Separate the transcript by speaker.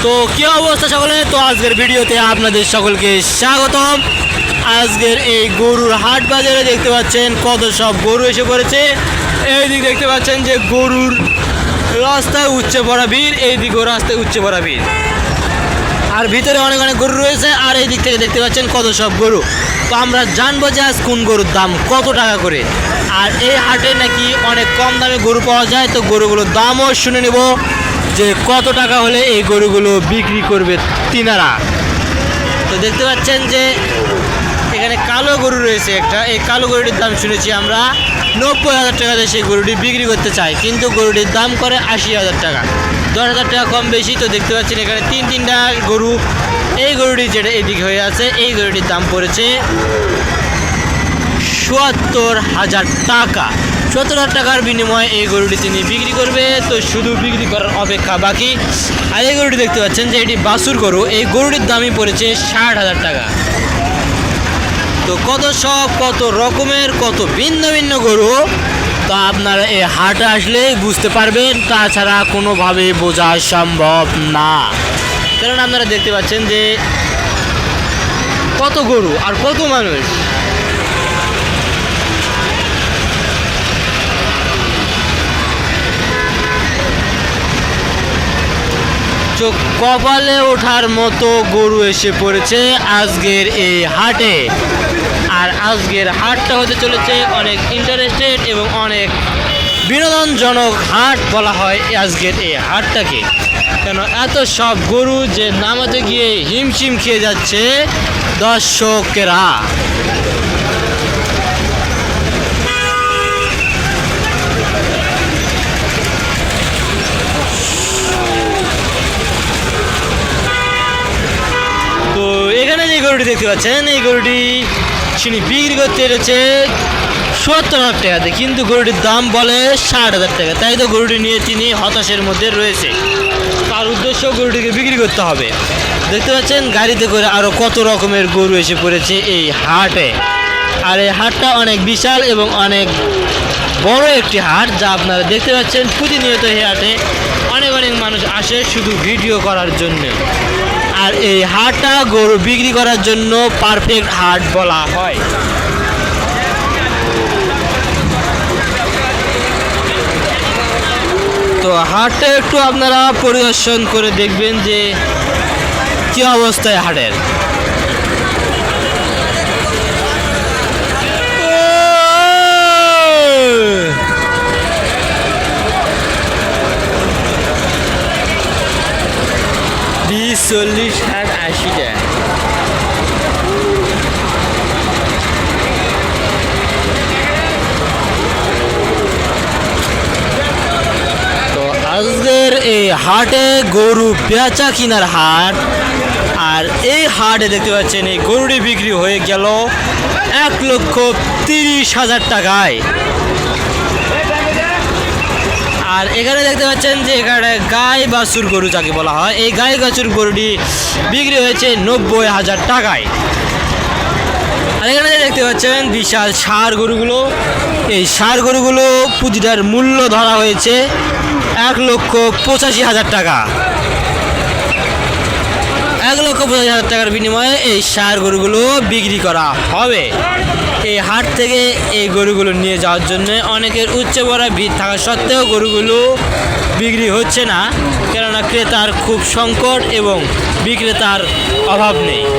Speaker 1: তো কি অবস্থা সকলে? তো আজকের ভিডিওতে আপনাদের সকলকে স্বাগতম। আজকের এই গরুর হাট বাজারে দেখতে পাচ্ছেন কত সব গরু এসে পড়েছে। এই দিক দেখতে পাচ্ছেন যে গরুর রাস্তায় উচ্চে পড়া ভিড়, এই দিকেও রাস্তায় উচ্চে পড়া ভিড়, আর ভিতরে অনেক অনেক গরু রয়েছে। আর এই দিক থেকে দেখতে পাচ্ছেন কত সব গরু। তো আমরা জানবো যে আজ কোন গরুর দাম কত টাকা করে, আর এই হাটে নাকি অনেক কম দামে গরু পাওয়া যায়। তো গরুগুলোর দামও শুনে নেব যে কত টাকা হলে এই গরুগুলো বিক্রি করবে তিনারা। তো দেখতে পাচ্ছেন যে এখানে কালো গরু রয়েছে একটা। এই কালো গরুটির দাম শুনেছি আমরা 90,000 টাকা দিয়ে সেই গরুটি বিক্রি করতে চাই, কিন্তু গরুটির দাম করে 80,000 টাকা, 10,000 টাকা কম বেশি। তো দেখতে পাচ্ছেন এখানে তিনটা গরু। এই গরুটি যেটা এদিকে হয়ে আছে, এই গরুটির দাম পড়েছে 70,000 টাকা। 70,000 টাকার বিনিময়ে এই গরুটি তিনি বিক্রি করবে। তো শুধু বিক্রি করার অপেক্ষা বাকি। আর এই গরুটি দেখতে পাচ্ছেন যে এটি বাছুর গরু। এই গরুটির দামই পড়েছে 60,000 টাকা। তো কত রকমের কত ভিন্ন ভিন্ন গরু, তো আপনারা এই হাটে আসলেই বুঝতে পারবেন, তাছাড়া কোনোভাবে বোঝা সম্ভব না। কারণ আপনারা দেখতে পাচ্ছেন যে কত গরু আর কত মানুষ। চোখ কপালে ওঠার মতো গরু এসে পড়েছে আজকের এই হাটে। আর আজকের হাটটা হতে চলেছে অনেক ইন্টারেস্টেড এবং অনেক বিনোদনজনক হাট বলা হয় আজকের এই হাটটাকে। কেন এত সব গরু যে নামাতে গিয়ে হিমশিম খেয়ে যাচ্ছে দর্শকেরা। তো এখানে যে গরুটি দেখতে পাচ্ছেন, এই গরুটি তিনি বিক্রি করতে এসেছে 70,000 টাকাতে, কিন্তু গরুটির দাম বলে 60,000 টাকা। তাই তো গরুটি নিয়ে তিনি হতাশের মধ্যে রয়েছে। তার উদ্দেশ্য গরুটিকে বিক্রি করতে হবে। দেখতে পাচ্ছেন গাড়িতে করে আরও কত রকমের গরু এসে পড়েছে এই হাটে। আর এই হাটটা অনেক বিশাল এবং অনেক বড় একটি হাট, যা আপনারা দেখতে পাচ্ছেন। প্রতিনিয়ত এই হাটে অনেক মানুষ আসে শুধু ভিডিও করার জন্য। আর এই হাটটা গরু বিক্রি করার জন্য পারফেক্ট হাট বলা হয়। তো হাটটা একটু আপনারা পরিদর্শন করে দেখবেন যে কি অবস্থায় হাটের। বিশ, 40, 60, 80 টাকা। তো আজকের এই হাটে গরু বেচা কিনার হাট। আর এই হাটে দেখতে পাচ্ছেন এই গরুটি বিক্রি হয়ে গেল 1,30,000 টাকায়। আর এখানে দেখতে পাচ্ছেন যে এখানে গাই বাছুর গরু যাকে বলা হয়, এই গাই বাছুর গরুটি বিক্রি হয়েছে 90,000 টাকায়। আর এখানে দেখতে পাচ্ছেন বিশাল ষাঁড় গরুগুলো। এই ষাঁড় গরুগুলো প্রতিটার মূল্য ধরা হয়েছে 1,85,000 টাকা। 1,85,000 টাকার বিনিময়ে এই ষাঁড় গরুগুলো বিক্রি করা হবে। এই হাট থেকে এই গরুগুলো নিয়ে যাওয়ার জন্য অনেকের উচ্চ বড় ভিড় থাকা সত্ত্বেও গরুগুলো বিক্রি হচ্ছে না, কেননা ক্রেতার খুব সংকট এবং বিক্রেতার অভাব নেই।